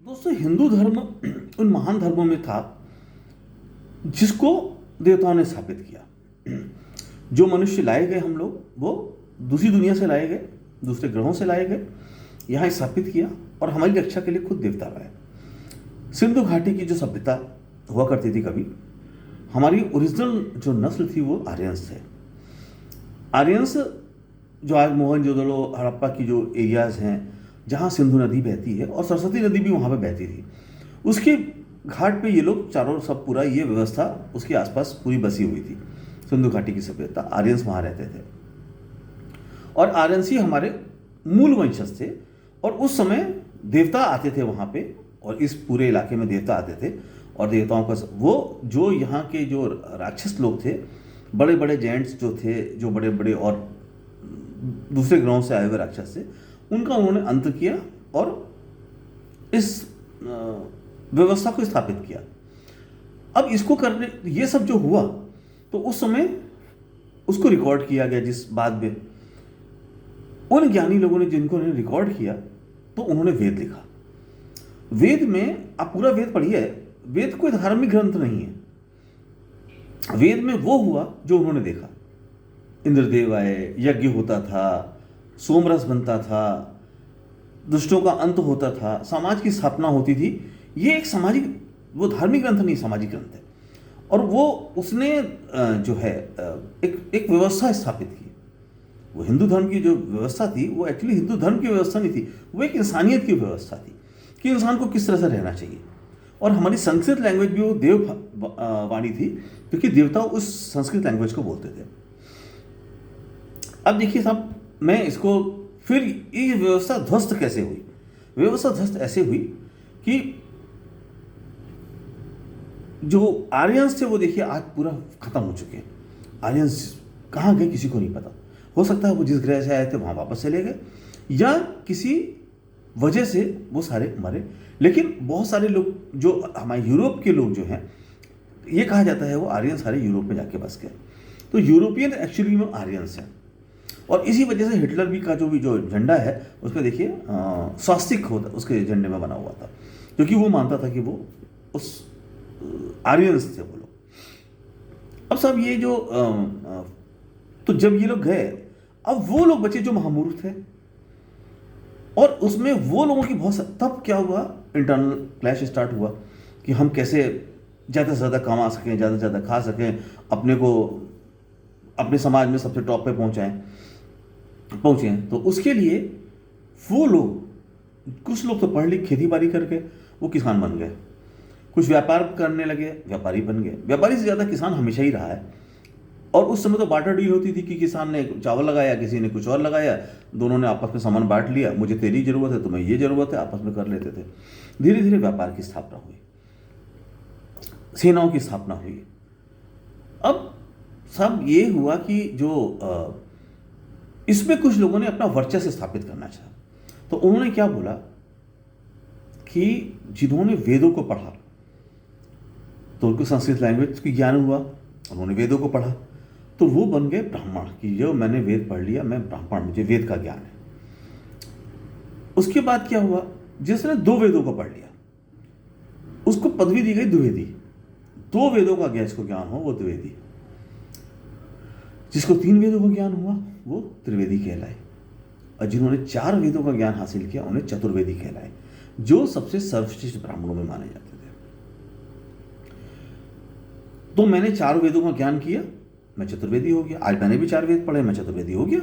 दोस्तों, हिंदू धर्म उन महान धर्मों में था जिसको देवताओं ने स्थापित किया। जो मनुष्य लाए गए हम लोग, वो दूसरी दुनिया से लाए गए, दूसरे ग्रहों से लाए गए, यहाँ स्थापित किया और हमारी रक्षा के लिए खुद देवता लाए। सिंधु घाटी की जो सभ्यता हुआ करती थी, कभी हमारी ओरिजिनल जो नस्ल थी वो आर्यंस थे। आर्यंस जो आज मोहनजोदड़ो, हड़प्पा की जो एरियाज हैं जहाँ सिंधु नदी बहती है और सरस्वती नदी भी वहाँ पे बहती थी, उसके घाट पे ये लोग चारों सब पूरा ये व्यवस्था उसके आसपास पूरी बसी हुई थी। सिंधु घाटी की सभ्यता, आर्यंस वहाँ रहते थे और आर्यंस ही हमारे मूल वंशज थे। और उस समय देवता आते थे वहाँ पे और इस पूरे इलाके में देवता आते थे और देवताओं का वो जो यहाँ के जो राक्षस लोग थे, बड़े बड़े जेंट्स जो थे, जो बड़े बड़े और दूसरे ग्रहों से आए हुए राक्षस थे, उनका उन्होंने अंत किया और इस व्यवस्था को स्थापित किया। अब इसको करने ये सब जो हुआ तो उस समय उसको रिकॉर्ड किया गया, जिस बाद में उन ज्ञानी लोगों ने जिनको ने रिकॉर्ड किया तो उन्होंने वेद लिखा। वेद में आप पूरा वेद पढ़िए, वेद कोई धार्मिक ग्रंथ नहीं है। वेद में वो हुआ जो उन्होंने देखा। इंद्रदेव आए, यज्ञ होता था, सोमरस बनता था, दुष्टों का अंत होता था, समाज की स्थापना होती थी। ये एक सामाजिक, वो धार्मिक ग्रंथ नहीं, सामाजिक ग्रंथ है। और वो उसने जो है एक व्यवस्था स्थापित की। वो हिंदू धर्म की जो व्यवस्था थी वो एक्चुअली हिंदू धर्म की व्यवस्था नहीं थी, वो एक इंसानियत की व्यवस्था थी कि इंसान को किस तरह से रहना चाहिए। और हमारी संस्कृत लैंग्वेज भी वो देव वाणी थी, क्योंकि देवता उस संस्कृत लैंग्वेज को बोलते थे। अब देखिए साहब, मैं इसको फिर ये व्यवस्था ध्वस्त कैसे हुई? व्यवस्था ध्वस्त ऐसे हुई कि जो आर्यंस थे वो देखिए आज पूरा खत्म हो चुके हैं। आर्यंस कहाँ गए किसी को नहीं पता। हो सकता है वो जिस ग्रह से आए थे वहाँ वापस चले गए, या किसी वजह से वो सारे मरे। लेकिन बहुत सारे लोग जो हमारे यूरोप के लोग जो हैं, ये कहा जाता है वो आर्यन सारे यूरोप में जाके बस गए। तो यूरोपियन एक्चुअली में आर्यंस हैं। और इसी वजह से हिटलर भी का जो झंडा है उसमें देखिए स्वास्तिक होता, उसके झंडे में बना हुआ था, क्योंकि वो मानता था कि वो उस आर्यंस थे वो लोग। अब साहब ये जो तो जब ये लोग गए, अब वो लोग बचे जो महामूर्ख थे, और उसमें वो लोगों की बहुत, तब क्या हुआ, इंटरनल क्लैश स्टार्ट हुआ कि हम कैसे ज़्यादा से ज़्यादा कमा सकें, ज़्यादा से ज़्यादा खा सकें, अपने को अपने समाज में सबसे टॉप पे पहुँचे। तो उसके लिए वो लोग, कुछ लोग तो पढ़ लिख खेती बाड़ी करके वो किसान बन गए, कुछ व्यापार करने लगे, व्यापारी बन गए। व्यापारी से ज़्यादा किसान हमेशा ही रहा है। और उस समय तो बार्टर डील होती थी कि किसान ने चावल लगाया, किसी ने कुछ और लगाया, दोनों ने आपस में सामान बांट लिया, मुझे तेरी ज़रूरत है, तुम्हें ये ज़रूरत है, आपस में कर लेते थे। धीरे धीरे व्यापार की स्थापना हुई, सेनाओं की स्थापना हुई। अब सब ये हुआ कि जो इसमें कुछ लोगों ने अपना वर्चस्व स्थापित करना चाहा, तो उन्होंने क्या बोला कि जिन्होंने वेदों को पढ़ा, तो उनको संस्कृत लैंग्वेज की ज्ञान हुआ, उन्होंने वेदों को पढ़ा, तो वो बन गए ब्राह्मण कि जो मैंने वेद पढ़ लिया, मैं ब्राह्मण, मुझे वेद का ज्ञान है। उसके बाद क्या हुआ, जिसने 2 वेदों को पढ़ लिया उसको पदवी दी गई द्विवेदी। 2 वेदों का जिसको ज्ञान हो वो द्विवेदी, जिसको 3 वेदों का ज्ञान हुआ वो त्रिवेदी कहलाए, और जिन्होंने 4 वेदों का ज्ञान हासिल किया उन्हें चतुर्वेदी कहलाए, जो सबसे सर्वश्रेष्ठ ब्राह्मणों में माने जाते थे। तो मैंने 4 वेदों का ज्ञान किया, मैं चतुर्वेदी हो गया। आज मैंने भी 4 वेद पढ़े, मैं चतुर्वेदी हो गया।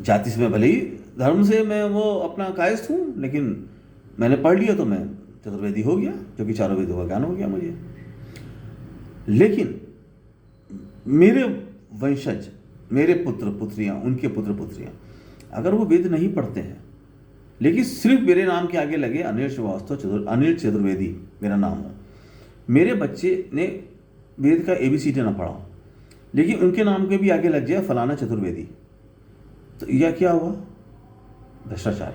जाति से मैं भले ही, धर्म से मैं वो अपना कायस्थ हूँ, लेकिन मैंने पढ़ लिया तो मैं चतुर्वेदी हो गया, क्योंकि 4 वेदों का ज्ञान हो गया मुझे। लेकिन मेरे वंशज, मेरे पुत्र पुत्रियाँ, उनके पुत्र पुत्रियाँ, अगर वो वेद नहीं पढ़ते हैं, लेकिन सिर्फ मेरे नाम के आगे लगे अनिल श्रीवास्तव, अनिल चतुर्वेदी मेरा नाम हो, मेरे बच्चे ने वेद का ABCD ना पढ़ा, लेकिन उनके नाम के भी आगे लग जाए फलाना चतुर्वेदी, तो यह क्या हुआ? भ्रष्टाचार।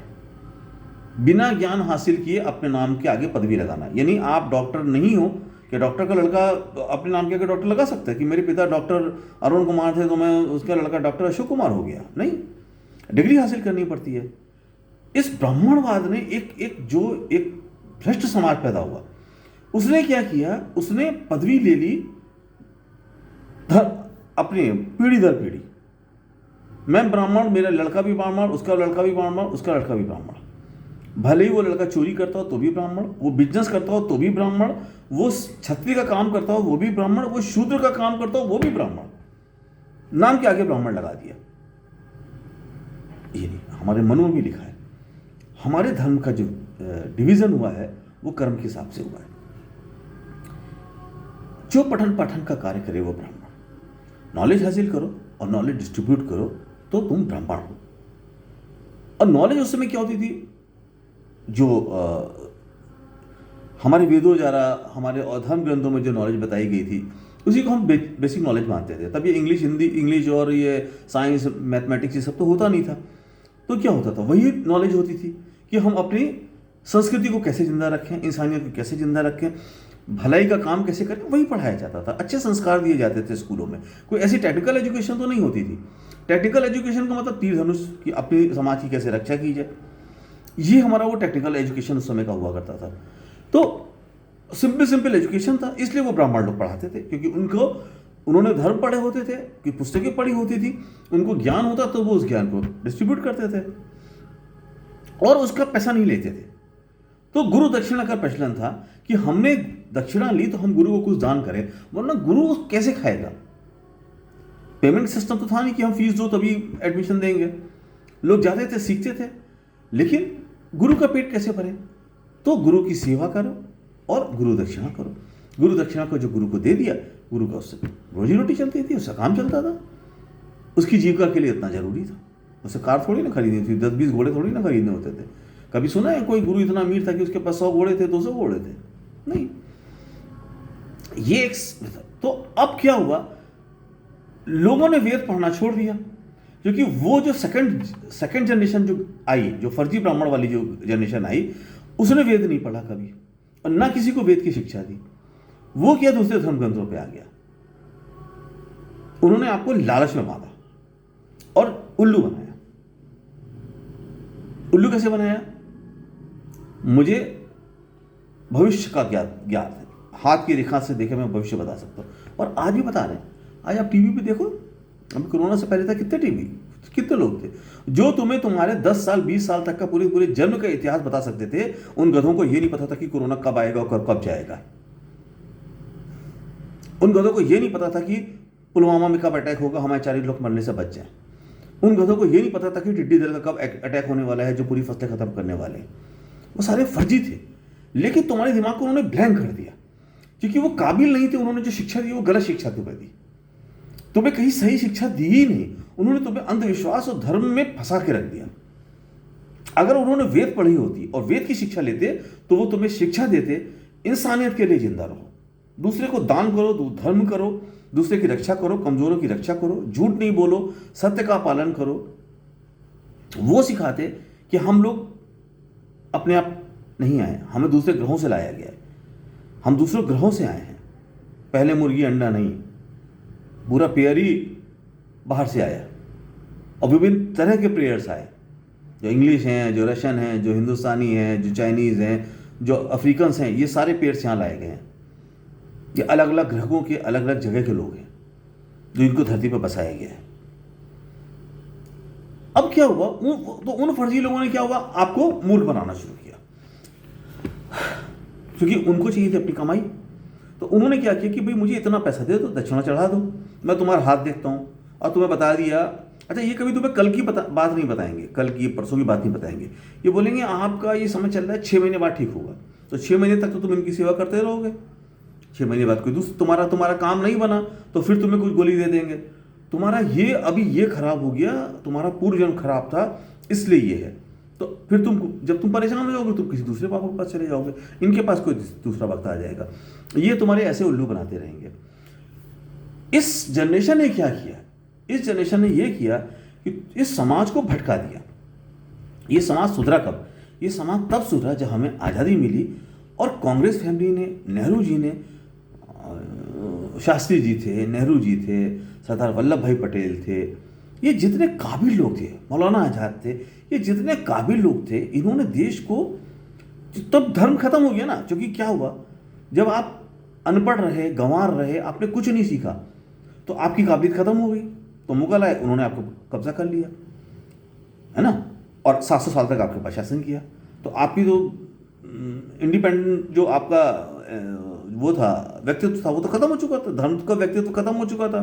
बिना ज्ञान हासिल किए अपने नाम के आगे पदवी लगाना। यानी आप डॉक्टर नहीं हो कि डॉक्टर का लड़का अपने नाम के आगे डॉक्टर लगा सकता है कि मेरे पिता डॉक्टर अरुण कुमार थे तो मैं उसका लड़का डॉक्टर अशोक कुमार हो गया। नहीं, डिग्री हासिल करनी पड़ती है। इस ब्राह्मणवाद ने एक भ्रष्ट समाज पैदा हुआ। उसने क्या किया, उसने पदवी ले ली अपनी पीढ़ी दर पीढ़ी। मैं ब्राह्मण, मेरा लड़का भी ब्राह्मण, उसका लड़का भी ब्राह्मण, उसका लड़का भी ब्राह्मण। भले ही वो लड़का चोरी करता हो तो भी ब्राह्मण, वो बिजनेस करता हो तो भी ब्राह्मण, वो छत्री का काम करता हो वो भी ब्राह्मण, वो शूद्र का काम करता हो वो भी ब्राह्मण। नाम के आगे ब्राह्मण लगा दिया। ये नहीं, हमारे मनों में भी लिखा है। हमारे धर्म का जो डिवीजन हुआ है वो कर्म के हिसाब से हुआ है। जो पठन पाठन का कार्य करे वो ब्राह्मण। नॉलेज हासिल करो और नॉलेज डिस्ट्रीब्यूट करो तो तुम ब्राह्मण हो। और नॉलेज उस समय क्या होती थी, जो हमारे वेदों द्वारा, हमारे धर्म ग्रंथों में जो नॉलेज बताई गई थी उसी को हम बेसिक नॉलेज मानते थे। तब ये इंग्लिश, हिंदी, इंग्लिश और ये साइंस, मैथमेटिक्स ये सब तो होता नहीं था। तो क्या होता था, वही नॉलेज होती थी कि हम अपनी संस्कृति को कैसे जिंदा रखें, इंसानियत को कैसे जिंदा रखें, भलाई का काम कैसे करें, वही पढ़ाया जाता था। अच्छे संस्कार दिए जाते थे स्कूलों में। कोई ऐसी टेक्निकल एजुकेशन तो नहीं होती थी। टेक्निकल एजुकेशन का मतलब तीर धनुष की, अपनी समाज की कैसे रक्षा की जाए, ये हमारा वो टेक्निकल एजुकेशन उस समय का हुआ करता था। तो सिंपल एजुकेशन था, इसलिए वो ब्राह्मण लोग पढ़ाते थे, क्योंकि उन्होंने धर्म पढ़े होते थे, कि पुस्तकें पढ़ी होती थी, उनको ज्ञान होता तो वो उस ज्ञान को डिस्ट्रीब्यूट करते थे और उसका पैसा नहीं लेते थे। तो गुरु दक्षिणा का प्रचलन था कि हमने दक्षिणा ली तो हम गुरु को कुछ दान करें, वरना गुरु कैसे खाएगा। पेमेंट सिस्टम तो था नहीं कि हम फीस दो तभी एडमिशन देंगे। लोग जाते थे, सीखते थे, लेकिन गुरु का पेट कैसे भरे। तो गुरु की सेवा करो और गुरु दक्षिणा करो। गुरु दक्षिणा को जो गुरु को दे दिया, गुरु का उससे रोजी रोटी चलती थी, उसका काम चलता था, उसकी जीविका के लिए इतना जरूरी था। उसे कार थोड़ी ना खरीदनी थी, 10-20 घोड़े थोड़ी ना खरीदने होते थे। कभी सुना है कोई गुरु इतना अमीर था कि उसके पास 100 घोड़े थे, 200 घोड़े थे? नहीं। ये एक, तो अब क्या हुआ, लोगों ने वेद पढ़ना छोड़ दिया, क्योंकि वो जो सेकंड जनरेशन जो आई, जो फर्जी ब्राह्मण वाली जो जनरेशन आई, उसने वेद नहीं पढ़ा कभी और ना किसी को वेद की शिक्षा दी। वो क्या, दूसरे धर्म ग्रंथों पे आ गया। उन्होंने आपको लालच में बांधा और उल्लू बनाया। उल्लू कैसे बनाया? मुझे भविष्य का ज्ञात है, हाथ की रेखा से देखे मैं भविष्य बता सकता हूं, और आज भी बता रहे हैं। आज आप टीवी पे देखो, अभी कोरोना से पहले था कितने लोग थे जो तुम्हें तुम्हारे 10 साल 20 साल तक का पूरे जन्म का इतिहास बता सकते थे। उन गधों को यह नहीं पता था कि कोरोना कब आएगा और कब जाएगा। उन गधों को यह नहीं पता था कि पुलवामा में कब अटैक होगा, हमारे 40 लोग मरने से बच जाए। उन गधों को यह नहीं पता था कि टिड्डी दल का कब अटैक होने वाला है जो पूरी फसलें खत्म करने वाले हैं। वो सारे फर्जी थे, लेकिन तुम्हारे दिमाग को उन्होंने ब्लैंक कर दिया, क्योंकि वो काबिल नहीं थे। उन्होंने जो शिक्षा दी वो गलत शिक्षा तुम्हें दी, तुम्हें कहीं सही शिक्षा दी ही नहीं। उन्होंने तुम्हें अंधविश्वास और धर्म में फंसा के रख दिया। अगर उन्होंने वेद पढ़ी होती और वेद की शिक्षा लेते तो वो तुम्हें शिक्षा देते, इंसानियत के लिए जिंदा रहो, दूसरे को दान करो, धर्म करो, दूसरे की रक्षा करो, कमजोरों की रक्षा करो, झूठ नहीं बोलो, सत्य का पालन करो। वो सिखाते कि हम लोग अपने आप नहीं आए, हमें दूसरे ग्रहों से लाया गया है, हम दूसरे ग्रहों से आए हैं। पहले मुर्गी अंडा नहीं, पूरा पेयर ही बाहर से आया, और विभिन्न तरह के प्लेयर्स आए, जो इंग्लिश हैं, जो रशियन हैं, जो हिंदुस्तानी हैं, जो चाइनीज़ हैं, जो अफ्रीकन्स हैं, ये सारे पेयर्स यहाँ लाए गए हैं। ये अलग अलग ग्रहों के अलग अलग जगह के लोग हैं जो इनको धरती पर बसाया गया है। अब क्या हुआ, तो उन फर्जी लोगों ने क्या हुआ, आपको मूर्ख बनाना शुरू किया, क्योंकि उनको चाहिए थी अपनी कमाई। तो उन्होंने क्या किया कि भाई मुझे इतना पैसा दे दो, दक्षिणा चढ़ा दो, मैं तुम्हारा हाथ देखता हूँ, और तुम्हें बता दिया। अच्छा, ये कभी तुम्हें कल की बात नहीं बताएंगे, कल की परसों की बात नहीं बताएंगे। ये बोलेंगे आपका ये समय चल रहा है, 6 महीने बाद ठीक होगा। तो 6 महीने तक तो तुम इनकी सेवा करते रहोगे। 6 महीने बाद कोई तुम्हारा काम नहीं बना तो फिर तुम्हें कुछ गोली दे देंगे, तुम्हारा ये अभी ये खराब हो गया, तुम्हारा पूर्व जन्म खराब था इसलिए ये है। तो फिर जब तुम परेशान हो जाओगे तुम किसी दूसरे बाबा के पास चले जाओगे, इनके पास कोई दूसरा वक्त आ जाएगा। ये तुम्हारे ऐसे उल्लू बनाते रहेंगे। इस जनरेशन ने क्या किया, इस जनरेशन ने यह किया कि इस समाज को भटका दिया। ये समाज सुधरा कब? ये समाज तब सुधरा जब हमें आज़ादी मिली और कांग्रेस फैमिली ने, नेहरू जी ने, शास्त्री जी थे, नेहरू जी थे, सरदार वल्लभ भाई पटेल थे, ये जितने काबिल लोग थे, मौलाना आजाद थे, ये जितने काबिल लोग थे, इन्होंने देश को, तब धर्म खत्म हो गया ना। क्योंकि क्या हुआ, जब आप अनपढ़ रहे, गंवार रहे, आपने कुछ नहीं सीखा, तो आपकी काबिलियत खत्म हो गई। तो मुगल आए, उन्होंने आपको कब्जा कर लिया, है ना, और 700 साल तक आपके पास शासन किया। तो आपकी तो इंडिपेंडेंट जो आपका वो था, व्यक्तित्व था, वो तो खत्म हो चुका था, धर्म का व्यक्तित्व खत्म हो चुका था।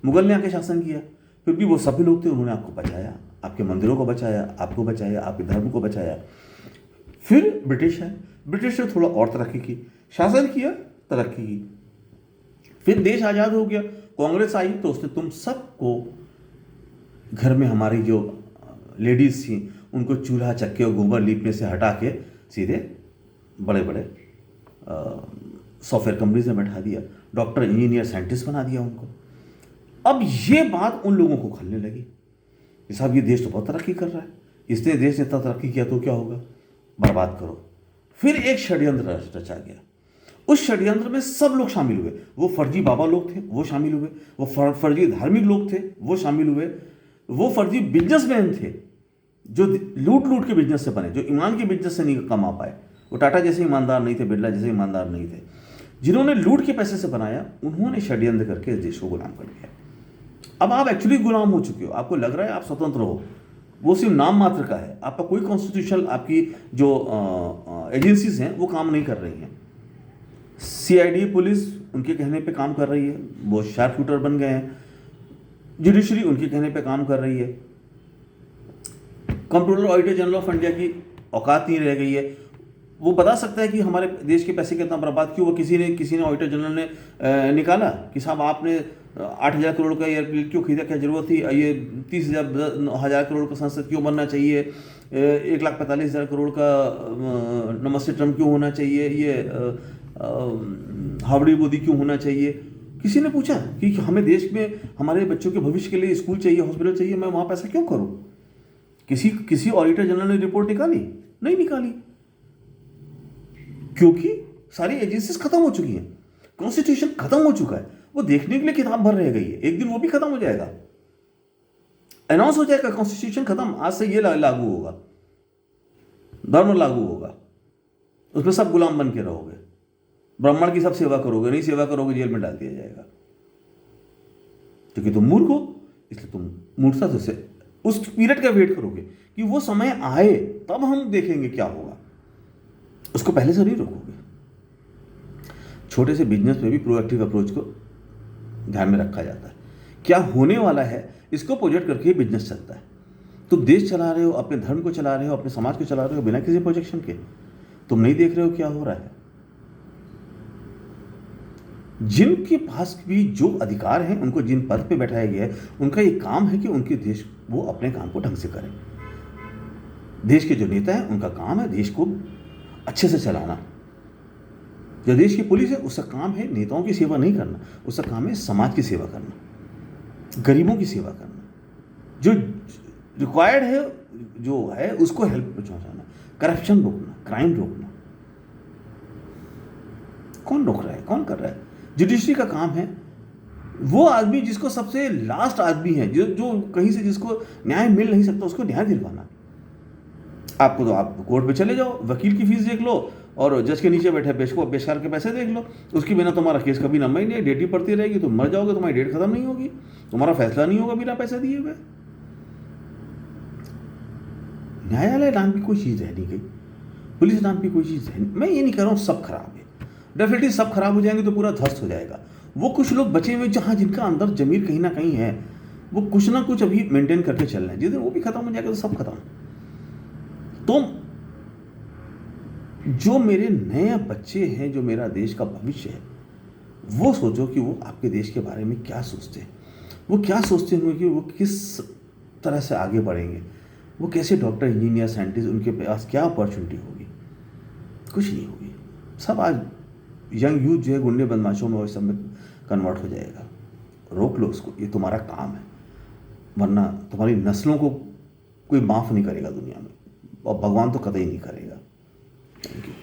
मुगल ने आके शासन किया, फिर भी वो सभी लोग थे, उन्होंने आपको बचाया, आपके मंदिरों को बचाया, आपको बचाया, आपके धर्म को बचाया। फिर ब्रिटिश है, ब्रिटिश ने थोड़ा और तरक्की की, शासन किया, तरक्की की। फिर देश आज़ाद हो गया, कांग्रेस आई, तो उसने तुम सबको, घर में हमारी जो लेडीज़ थी, उनको चूल्हा चक्के और गोबर लीपने से हटा के सीधे बड़े बड़े सॉफ्टवेयर कंपनीज में बैठा दिया, डॉक्टर, इंजीनियर, साइंटिस्ट बना दिया उनको। अब ये बात उन लोगों को खलने लगी कि साहब ये देश तो बहुत तरक्की कर रहा है, इसने देश ने इतना तरक्की किया तो क्या होगा, बर्बाद करो। फिर एक षड्यंत्र रचा गया, उस षड्यंत्र में सब लोग शामिल हुए। वो फर्जी बाबा लोग थे, वो शामिल हुए, वो फर्जी धार्मिक लोग थे, वो शामिल हुए, वो फर्जी बिजनेसमैन थे जो लूट लूट के बिजनेस से बने, जो ईमान के बिजनेस से नहीं कमा पाए। वो टाटा जैसे ईमानदार नहीं थे, बिरला जैसे ईमानदार नहीं थे, जिन्होंने लूट के पैसे से बनाया, उन्होंने षड्यंत्र करके इस देश को गुलाम कर दिया। अब आप एक्चुअली गुलाम हो चुके हो, आपको लग रहा है आप स्वतंत्र हो, वो सिर्फ नाम मात्र का है। आपका कोई कॉन्स्टिट्यूशन, आपकी जो एजेंसीज हैं वो काम नहीं कर रही हैं। सीआईडी पुलिस उनके कहने पे काम कर रही है, वो शार्प शूटर बन गए हैं। जुडिशरी उनके कहने पे काम कर रही है। Controller auditor general of India की औकात नहीं रह गई है, वो बता सकता है कि हमारे देश के पैसे कितना बर्बाद क्यों हुआ। किसी ने ऑडिटर जनरल ने निकाला कि साहब आपने 8,000 करोड़ का एयरफील्ड क्यों खरीदा, क्या जरूरत थी, ये 30,000 करोड़ का संसद क्यों बनना चाहिए, 1,45,000 करोड़ का नमस्ते ट्रम्प क्यों होना चाहिए, ये हावड़ी मोदी क्यों होना चाहिए। किसी ने पूछा कि हमें देश में हमारे बच्चों के भविष्य के लिए स्कूल चाहिए, हॉस्पिटल चाहिए, मैं वहाँ पैसा क्यों करूँ। किसी ऑडिटर जनरल ने रिपोर्ट निकाली? नहीं निकाली, क्योंकि सारी एजेंसीज खत्म हो चुकी हैं, कॉन्स्टिट्यूशन खत्म हो चुका है। वो देखने के लिए किताब भर रह गई है, एक दिन वो भी खत्म हो जाएगा, अनाउंस हो जाएगा कॉन्स्टिट्यूशन खत्म, आज से ये लागू होगा, धर्म लागू होगा, उसमें सब गुलाम बन के रहोगे, ब्राह्मण की सब सेवा करोगे, नहीं सेवा करोगे जेल में डाल दिया जाएगा। क्योंकि तुम मूर्ख हो, इसलिए तुम मूर्खता से उस पीरियड का वेट करोगे कि वो समय आए तब हम देखेंगे क्या होगा, उसको पहले से नहीं रोकोगे। छोटे से बिजनेस में भी प्रोएक्टिव अप्रोच को ध्यान में रखा जाता है, क्या होने वाला है इसको प्रोजेक्ट करके ही बिजनेस चलता है। तुम देश चला रहे हो, अपने धर्म को चला रहे हो, अपने समाज को चला रहे हो बिना किसी प्रोजेक्शन के, तुम नहीं देख रहे हो क्या हो रहा है। जिनके पास भी जो अधिकार हैं, उनको जिन पद पे बैठाया गया है, उनका ये काम है कि उनके देश वो अपने काम को ढंग से करें। देश के जो नेता हैं उनका काम है देश को अच्छे से चलाना। जो देश की पुलिस है उसका काम है नेताओं की सेवा नहीं करना, उसका काम है समाज की सेवा करना, गरीबों की सेवा करना, जो रिक्वायर्ड है जो है उसको हेल्प पहुंचाना, करप्शन रोकना, क्राइम रोकना। कौन रोक रहा है, कौन कर रहा है? जुडिशरी का काम है, वो आदमी जिसको सबसे लास्ट आदमी है, जो कहीं से जिसको न्याय मिल नहीं सकता, उसको न्याय दिलवाना। आपको तो आप कोर्ट पे चले जाओ, वकील की फीस देख लो और जज के नीचे बैठे पेशकार के पैसे देख लो, उसके बिना तुम्हारा केस कभी लंबा ही नहीं, डेट ही पड़ती रहेगी, तुम मर जाओगे, तुम्हारी डेट खत्म नहीं होगी, तुम्हारा फैसला नहीं होगा बिना पैसे दिए हुए। न्यायालय नाम की कोई चीज़ रह नहीं गई, पुलिस नाम की कोई चीज़ रह नहीं। मैं ये नहीं कह रहा हूँ सब खराब है, डेफिनेटली सब खराब हो जाएंगे तो पूरा ध्वस्त हो जाएगा। वो कुछ लोग बचे हुए जहाँ जिनका अंदर जमीर कहीं ना कहीं है, वो कुछ ना कुछ अभी मेंटेन करके चल रहे हैं, जिस दिन वो भी खत्म हो जाएगा तो सब खत्म। तो जो मेरे नए बच्चे हैं, जो मेरा देश का भविष्य है, वो सोचो कि वो आपके देश के बारे में क्या सोचते हैं, वो क्या सोचते होंगे कि वो किस तरह से आगे बढ़ेंगे, वो कैसे डॉक्टर, इंजीनियर, साइंटिस्ट, उनके पास क्या अपॉर्चुनिटी होगी। कुछ नहीं होगी, सब आज यंग यूथ जो है गुंडे बदमाशों में और सब में कन्वर्ट हो जाएगा। रोक लो उसको, ये तुम्हारा काम है, वरना तुम्हारी नस्लों को कोई माफ़ नहीं करेगा दुनिया में, और भगवान तो कतई नहीं करेगा। Thank you.